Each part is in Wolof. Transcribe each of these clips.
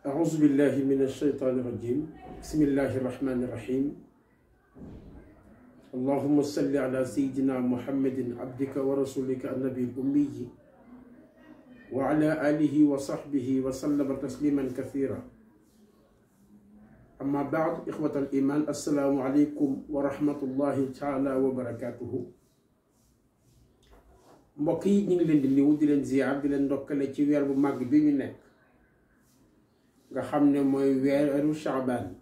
أعوذ بالله من الشيطان الرجيم بسم الله الرحمن الرحيم اللهم صل على سيدنا محمد عبدك ورسولك النبي الأمي وعلى آله وصحبه وسلم تسليما كثيرا أما بعد إخوة الإيمان السلام عليكم ورحمة الله تعالى وبركاته mbokk yi ñu ngi leen di nuyu di leen ziar di leen ndokkale ci weer bu màgg bi ñu nekk nga xam ne mooy weeru Shaabaan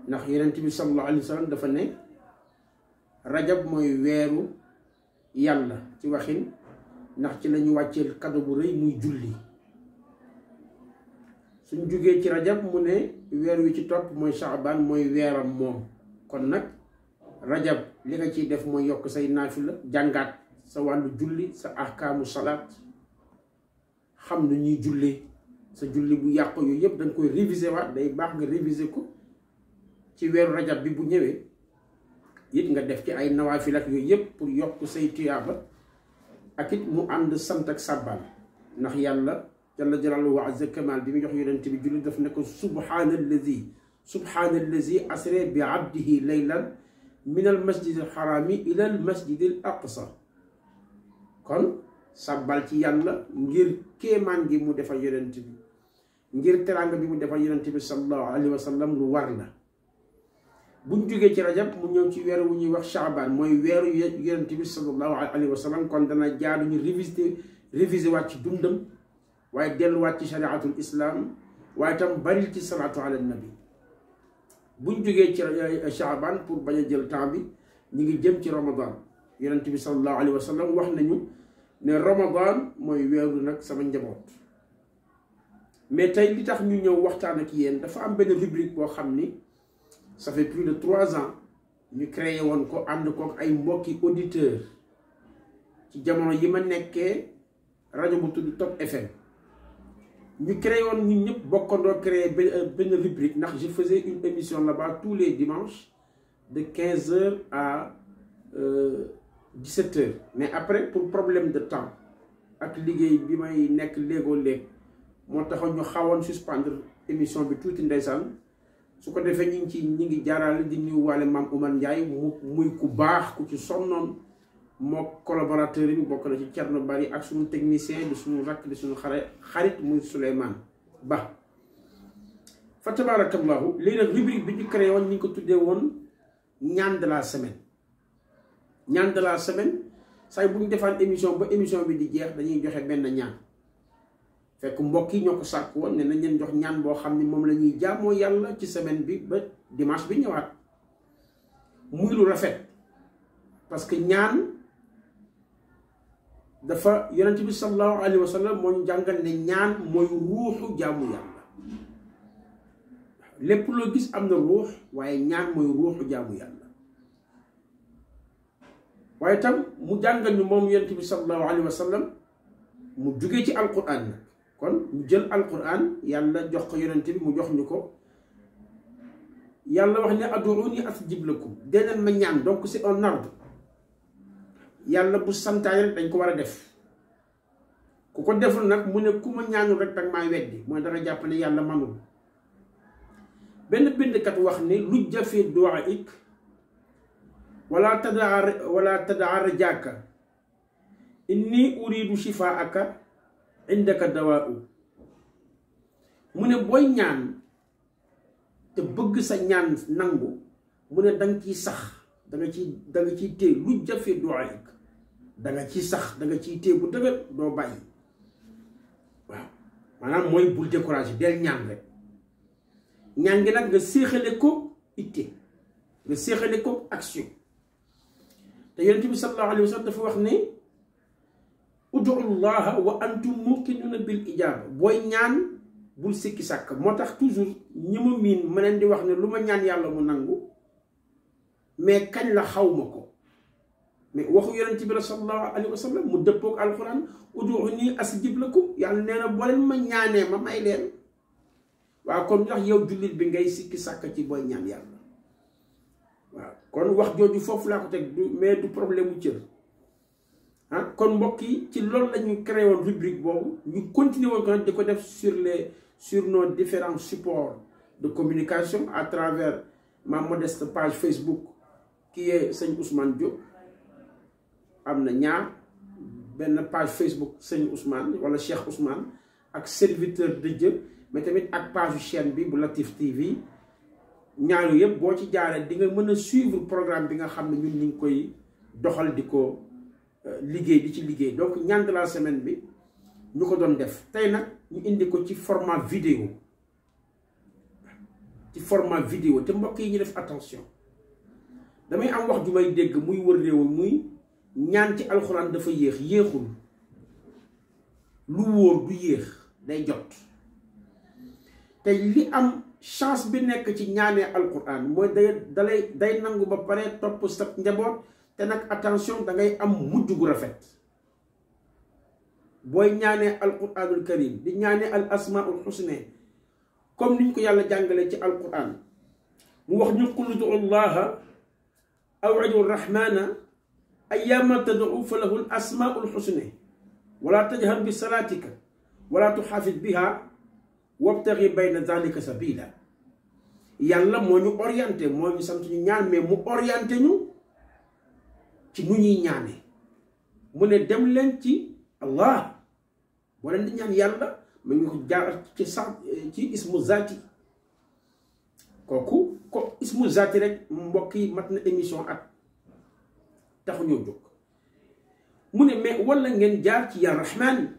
ndax Yonent bi sallallahu alayhi wa sallam dafa ne rajab mooy weeru yàlla ci waxin ndax ci lañu wàcceel kado bu rëy muy julli suñ jógee ci rajab mu ne weer wi ci topp mooy Shaabaan mooy weeram moom kon nag rajab li nga ciy def mooy yokk say naafila jàngaat sa wàllu julli sa ahkaamu salaat xam nu ñuy jullee sa julli bu yàqu yooyu yëpp da nga koy réviser waat day baax nga réviser ko ci weeru rajab bi bu ñëwee it nga def ci ay nawaafil ak yooyu yëpp pour yokk say tuyaaba ak it mu ànd sant ak sàbbal ndax yàlla jalla jalaaluhu wa azza kamal bi mu jox yonent bi julli daf ne ko subhaanallazi asra bi abdihi laylan min al masjid al xaraami ila al masjid al aqsa kon sàbbal ci yàlla ngir kéemaan gi mu defal yonent bi ngir teraanga bi mu defal yonent bi sallallahu alayhi wa sallam lu war la buñ jógee ci rajab mu ñëw ci weer wu ñuy wax Shaabaan mooy weeru yonent bi sallallahu alayhi wa sallam kon dana jaadu ñu réviser waat ci dundam waaye delluwaat ci shariatul islam waaye tam bari ci salaatu ala nabi buñ jógee ci Shaabaan pour bañ a jël temps bi ñu ngi jëm ci ramadan yonent bi sallallahu alayhi wa sallam wax nañu ne ramadan mooy weeru nag sama njaboot mais tey li tax ñu ñëw waxtaan ak yéen dafa am benn rubrique boo xam ni ça fait plus de 3 ans ñu créé woon ko ànd kook ay mbokki auditeurs ci jamono yi ma nekkee rajo bu tudd Top FM ñu créé woon ñun ñëpp bokkandoo créé benn rubrique ndax je faisais une émission là-bas tous les dimanches de 15h à 17h mais après pour problème de temps ak liggéey bi may nekk léegoo léeg moo taxoon ñu xawoon suspendre émission bi tuuti ndeysaan su ko defee ñu ngi jaarale di nuyu waale maam Oumar Ndiaye muy ku baax ku ci sonnoon moo collaborateur yi bokk na ci Thierno Bari ak suñu technicien di suñu rakk di suñu xarit muy Souleymane Ba fa tabarakallahu léegi nag rubrique bi ñu créé woon ñu ngi ko tuddee woon ñaan de la semaine ñaan de la semaine say bu ñu defaan émission ba émission bi di jeex dañuy joxe benn ñaan fekk mbokk yi ñoo ko sàkk woon ne nañ leen jox ñaan boo xam ne moom la ñuy jaamoo yàlla ci semaine bi ba dimanche bi ñëwaat muy lu rafet parce que ñaan dafa yonent bi sallallahu alayhi wa sallam moo ñu jàngal ne ñaan mooy ruuxu jaamu yàlla lépp loo gis am na ruux waaye ñaan mooy ruuxu jaamu yàlla waaye tam mu jàngal ñu moom yonent bi sallallahu alayhi wa sallam mu jugee ci alquran nag kon ñu jël alquran yàlla jox ko yonent bi mu jox ñu ko yàlla wax ne ad'uuni astajib lakum deneen ma ñaan donc c'est un ordre yàlla bu santaane rek dañ ko war a def ku ko deful nag mu ne ku ma ñaanul rek danga maay weddi mooy danga jàpp ne yàlla manul benn bindkat wax ne lu jafe du'aik wala tadaa rajaaka inni uridu shifaaka indaka dawaa'u mu ne booy ñaan te bëgg sa ñaan nangu mu ne danga ciy sax da nga ciy téye lu jafe du'aik da nga ciy sax da nga ciy téye bu dëgër doo bàyyi waaw maanaam mooy bul découragé del ñaan rek ñaan gi nag nga séexale ko itte nga séexale ko action te yonent bi sallallahu alayhi wa sallam dafa wax ne ud'u llaha wa antum muqinuna bil ijaaba booy ñaan bul sikki sàkk moo tax toujours ñi ma miin ma leen di wax ne lu ma ñaan yàlla mu nangu mais kañ la xaw ma ko mais waxu yonent bi sallallahu alayhi wa sallam mu dëppook alquran ud'uuni astajib lakum yàlla nee na boo leen ma ñaanee ma may leen waaw kon ndax yow jullit bi ngay sikki sàkk ci booy ñaan yàlla waaw kon wax jooju foofu laa ko teg du mais du problème mu cër kon mbokk yi ci loolu la ñu créé woon rubrique boobu ñu continuer woon ko nag di ko def sur nos différents supports de communication à travers ma modeste page Facebook qui est Sëñ Ousmane Diop am na ñaar benn page Facebook Sëñ Ousmane wala Cheikh Ousmane ak serviteur de Dieu mais tamit ak page chaîne bi bu Latif TV ñaaru yëpp boo ci jaaree di nga mën a suivre programme bi nga xam ne ñun ñu ngi koy doxal di ko liggéey di ci liggéey donc ñaan de la semaine bi ñu ko doon def tey nag ñu indi ko ci format vidéo te mbokk yi ñu def attention damay am wax ju may dégg muy wër réew muy ñaan ci alxuraan dafa yéexul lu wóor du yéex day jot te li am chance bi nekk ci ñaanee alxuraan mooy day nangu ba pare topp sa njaboot te nag attention da ngay am mujj gu rafet booy ñaanee alquranul karim di ñaanee al asmaul husna comme niñ ko yàlla jàngale ci alquran mu wax ñu qul udu allaha aw udu rahmana ayyama tad'u fa lahu al asmaul husna wala tajhar bi salatika wala tuxaafid biha wabtaghi bayna dhalika sabila yàlla moo ñu orienté moo ñu sant ñu ñaan mais mu orienté ñu ci nu ñuy ñaane mu ne dem leen ci allah boo leen di ñaan yàlla mu ngi ko jaar ci ismu zaati kooku ko ismu zaati rek mbokk yi mat na émission at taxu ñoo jóg mu ne mais wala ngeen jaar ci ya rahmaan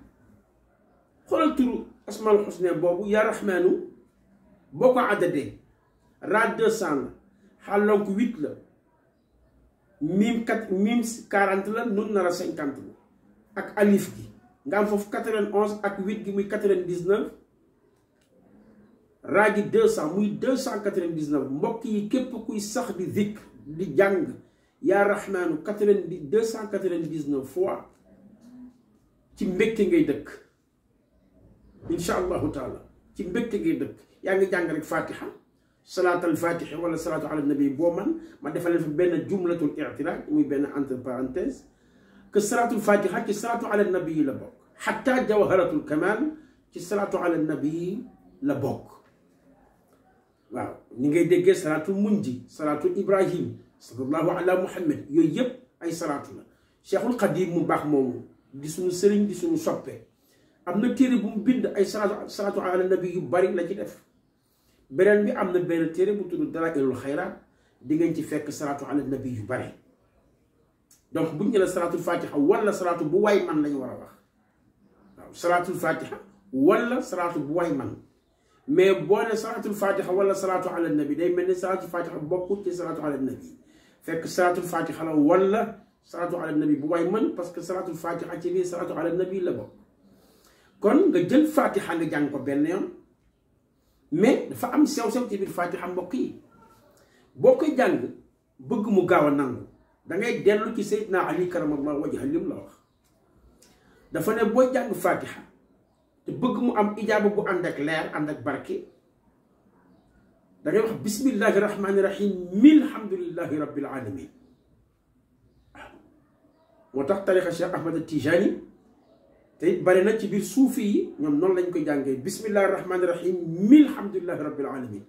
xoolal turu asmaul husna boobu ya rahmaanu boo ko addadee ra 200 la xàllonk 8 la mim 40 la nun nar a 50 la ak alif gi nga am foofu 91 ak 8 gi muy 99 raa gi 200 muy 299 mbokk yi képp kuy sax di zikr di jàng yaa rahmaanu 299 fois ci mbégte ngay dëkk insha allahu taala ci mbégte ngay dëkk yaa ngi jàng rek fatiha salaat al fatiha wala salaatu ala nabi boo man ma defal leen fi benn jumlatul i'tiraad muy benn entre parenthèse que salaatul fatiha ci salaatu ala nabi yi la bokk xatta jawharatul kamal ci salaatu ala nabi la bokk waaw ni ngay déggee salaatul munji salaatul ibrahim sallallahu ala muhammad yooyu yëpp ay salaatu la cheikhul xadim mu baax moomu di suñu sëriñ di suñu soppe am na téere bu mu bind ay salaatu ala nabi yu bari la ci def beneen bi am na benn téere bu tudd dalaa'ilul xayraat di ngeen ci fekk salaatu ala nabi yu bari donc buñ jëlee salaatul fatiha wala salaatu bu way man lañu war a wax waaw salaatul fatiha wala salaatu bu way man mais boo ne salaatul fatiha wala salaatu ala nabi day mel ni salaatul fatiha bokkul ci salaatu ala nabi fekk salaatul fatiha la wala salaatu ala nabi bu way man parce que salaatul fatiha ci biir salaatu ala nabi la bokk kon nga jël fatiha nga jàng ko benn yoon mais dafa am sew-sew ci biir fatiha mbokk yi boo koy jàng bëgg mu gaaw a nangu da ngay dellu ci Seydina Ali karamallahu wajha lim la wax dafa ne booy jàng fatiha te bëgg mu am ijaaba bu ànd ak leer ànd ak barke da ngay wax bismillahi rahmani rahim alhamdulillahi rabbil alamin moo tax tarixa Cheikh Ahmad Tijani te it bari na ci biir suufi yi ñoom noonu lañ koy jàngee bismillahi rahmani rahim alhamdulillahi rabbil alamin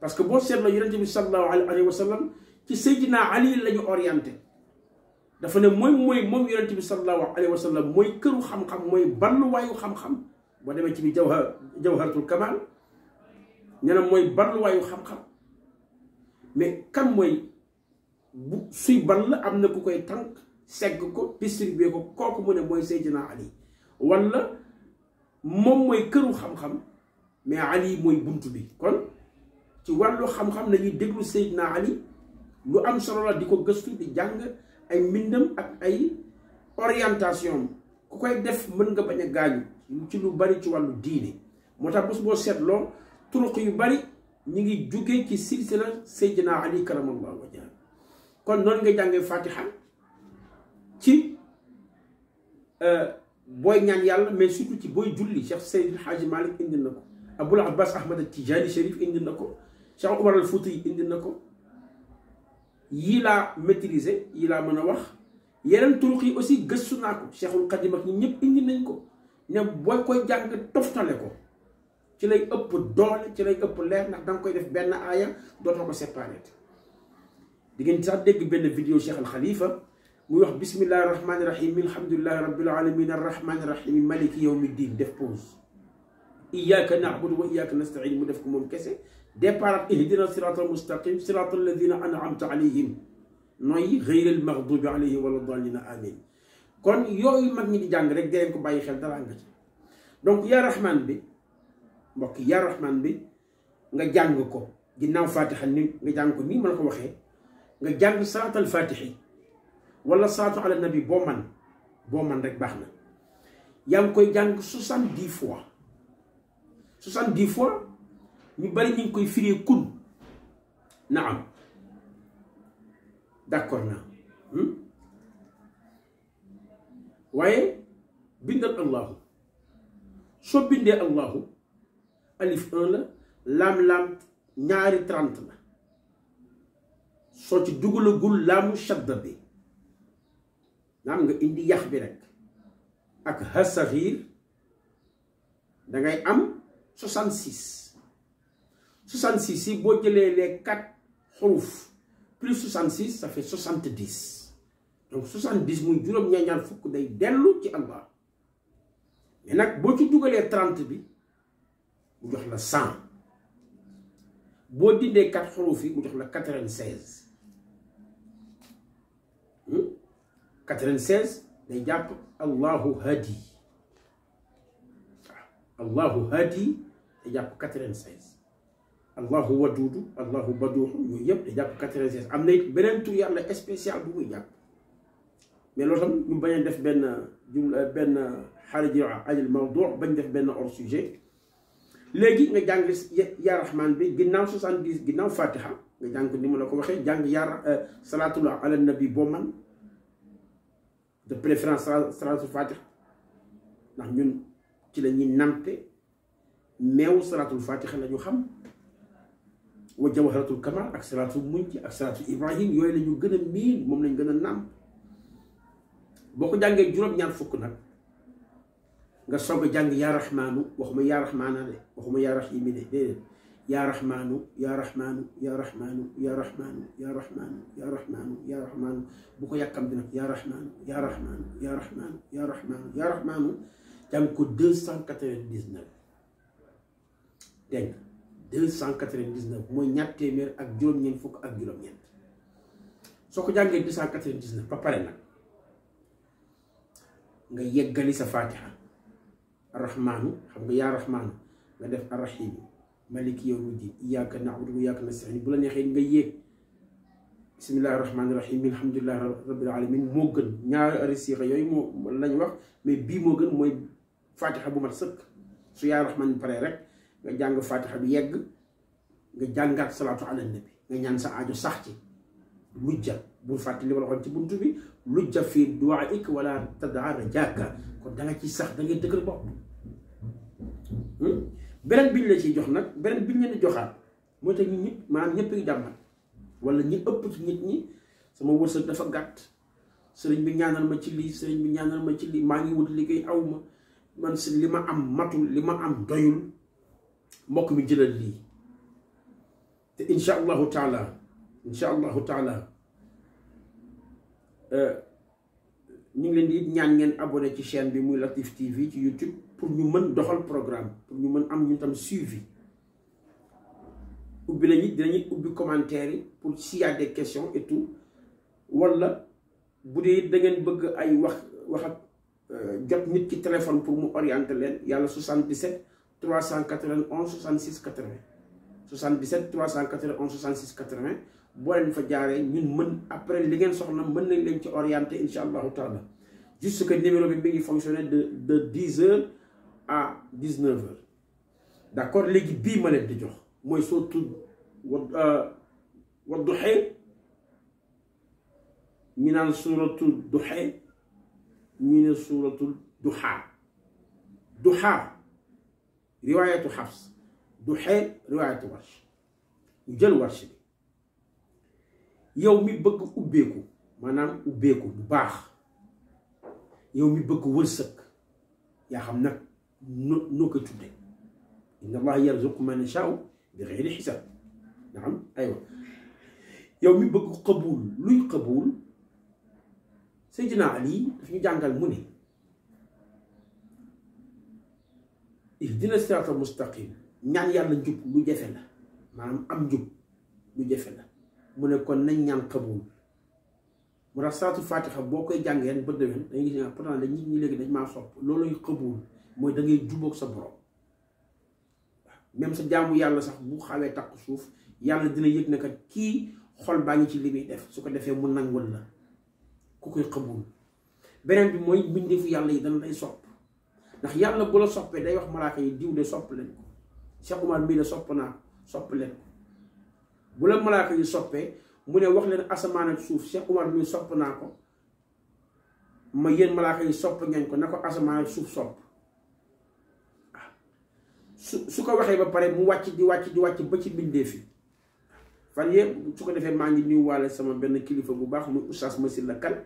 parce que boo seetloo yonent bi sallallahu alayhi wa sallam ci Seydina Ali la ñu orienté dafa ne moom yonent bi sallallahu alayhi wa sallam mooy këru xam-xam mooy balluwaayu xam-xam boo demee ci bi jawharatul kamal nee na mooy balluwaayu xam-xam mais kan mooy bu suy ball am na ku koy tànk segg ko distribuer ko kooku mu ne mooy Seydina Ali wala moom mooy këru xam-xam mais Ali mooy buntu bi kon ci wàllu xam-xam nañuy déglu Seydina Ali lu am solo la di ko gëstu di jàng ay mbindam ak ay orientation ku koy def mën nga bañ a gaañu ci lu bari ci wàllu diine moo tax bés boo seetloo turuq yu bari ñu ngi jugee ci silsila Seydina Ali karamallahu wajhahu kon noonu nga jàngee fatiha ci booy ñaan yàlla mais surtout ci booy julli Cheikh Seydil Hadji Malick indi na ko Abul Abbas Ahmad Tijani Chérif indi na ko Cheikh Omar al Fouti indi na ko yii laa maîtriser yii laa mën a wax yeneen turuq yi aussi gëstu naa ko Cheikhul Khadim ak ñi ñëpp indi nañ ko ne boo koy jàng toftale ko ci lay ëpp doole ci lay ëpp leer ndax danga koy def benn aaya dootoo ko séparé di ngeen sax dégg benn vidéo Cheikh Al Khalifa muy wax bismillahi rahmani rahim alhamdulillahi rabbil alamin arrahmani rahim maliki yawmi ddin def pause iyyaka na'budu wa iyyaka nasta'in mu def ko moom kese départ ihdina siratal mustaqim siratal ladina an'amta alayhim nooy ghayril maghdubi alayhim wala dallina amin kon yooyu mag ñi di jàng rek dee ko bàyyi xel dara nga ci donc yaa rahman bi mbokk yaa rahman bi nga jàng ko ginnaaw fatiha ni nga jàng ko nii ma la ko waxee nga jàng salaatal fatihi wala salaatu ala nabi boo man rek baax na yaa ngi koy jàng 70 fois 70 fois ñu bari ñu ngi koy firee kun naam d'accord naa waaye bindal allahu soo bindee allahu alif 1 la laam-laam ñaari 30 la soo ci dugalagul laamu shadda bi naam nga indi yax bi rek ak hasaxiir dangay am 66 66 yi boo jëlee les 4 xuruf plus 66 ça fait 70 donc 70 muy juróom-ñaar fukk day dellu ci Allah mais nag boo ci dugalee 30 bi mu jox la 100 boo dindee 4 xuruf yi mu jox la 96 96 day jàpp Allahu hadi Allahu hadi day jàpp 96 Allahu wadudu Allahu baduuxu yooyu yëpp day jàpp 96 am na it beneen tur yàlla spécial bu muy jàpp mais loolu tam ñu bañ a def benn xariji ajal mawdu bañ def benn hors sujet léegi nga jàng yaa rahman bi ginnaaw 70 ginnaaw fatiha nga jàng ko ni ma la ko waxee jàng yaa salaatul ala nabi boo man de préférence salaatul fatiha ndax ñun ci la ñuy nampe meew salaatul fatiha la ñu xam wa jawharatul kamal ak salaatul munji ak salaatul ibrahim yooyu la ñu gën a miin moom lañ gën a nàmp boo ko jàngee juróom-ñaar fukk nag nga soog a jàng yaa rahmaanu waxuma yaa rahmaana de waxuma yaa rahiimi de déedéet yaa rahmaanu yaa rahmaanu yaa rahmaanu yaa rahmaanu yaa rahmaanu yaa rahmaanu yaa rahmaanu bu ko yàkkam bi nag yaa rahmaanu yaa rahmaanu yaa rahmaanu yaa rahmaanu yaa rahmaanu jàng ko 299 dégg nga 299 mooy ñaar téeméer ak juróom-ñeent fukk ak juróom-ñeent soo ko jàngee 299 ba pare nag nga yeggali sa fatiha arrahmaanu xam nga yaa rahmaanu nga def arrahimi maliki yawmi din iyyaka na'budu wa iyyaka nasta'in bu la neexee nga yéeg bismillahi rahmaani rahim alhamdulillahi rabbil alamin moo gën ñaari siixa yooyu moo lañ wax mais bii moo gën mooy fatiha bu mat sëkk su yaa rahmaan bi pare rek nga jàng fatiha bi yegg nga jàngaat salaatu ala nabi nga ñaan sa aajo sax ci lujja bul fàtte li ma la waxoon ci buntu bi lujja fii du'aik wala tadaa rajaaka kon da nga ci sax da ngay dëgër bopp beneen biñ la ciy jox nag beneen biñ leen di joxaat mooy tax ñu ñëpp maanaam ñëpp ngi jàmbat wala ñi ëpp ci nit ñi sama wërsëg dafa gàtt sëriñ bi ñaanal ma ci lii sëriñ bi ñaanal ma ci lii maa ngi wut liggéey aw ma man si li ma am matul li ma am doyul mbokk mi jëlal lii te incha allahu taala ñu ngi leen di ñaan ngeen abonné ci chaîne bi muy Latif TV ci YouTube pour ñu mën doxal programme pour ñu mën am ñu tam suivi ubbi lañu dinañuy ubbi commentaire yi pour s'il y a des questions et tout wala bu dee da ngeen bëgg ay wax ak jot nit ci téléphone pour mu orienter leen yàlla 77 391 66 80 77 391 66 80 boo leen fa jaaree ñun mën après li ngeen soxla mën nañ leen ci orienter incha allahu taala juste que numéro bi mi ngi fonctionner de 10h à 19h d' accord léegi bii ma leen di jox mooy sootu Wadduha ñu naan suuratul Duha ñu ne suuratul Duha riwaayatu Hafs Duha riwaayatu Warsh ñu jël Warsh bi yow mi bëgg ubbeeku maanaam ubbeeku bu baax yow mi bëgg wërsëg yaa xam nag noo koy tudde inna allaha yarzuqu man yashaa'u bi ghayri hisaab naam aywa yow mi bëgg xabuul luy xabuul Seydina Ali daf ñu jàngal mu ne ihdina siraatal mustaqim ñaan yàlla njub lu jafe la maanaam am njub lu jafe la mu ne kon nañ ñaan xabuul mu tax salaatu fatiha boo koy jàngeen ba déwén dañuy gis ne pourtant da nit ñi léegi dañ maa sopp looluy xabuul mooy da ngay jubóog sa borom même sa jaamu yàlla sax bu xawee takk suuf yàlla dina yëg ne kat kii xol baa ngi ci li muy def su ko defee mu nangul la ku koy xabuul beneen bi mooy mbindeefu yàlla yi dana lay sopp ndax yàlla bu la soppee day wax malaaka yi diw de sopp leen ko Cheikh Oumar mii de sopp naa sopp leen ko bu la malaaka yi soppee mu ne wax leen asamaan ak suuf Cheikh Oumar mii sopp naa ko ma yéen malaaka yi sopp ngeen ko na ko asamaan ak suuf sopp su ko waxee ba pare mu wàcc di wàcc ba ci mbindeef yi fan yëpp su ko defee maa ngi nuyu waale sama benn kilifa bu baax muy Oustaz Masila Kane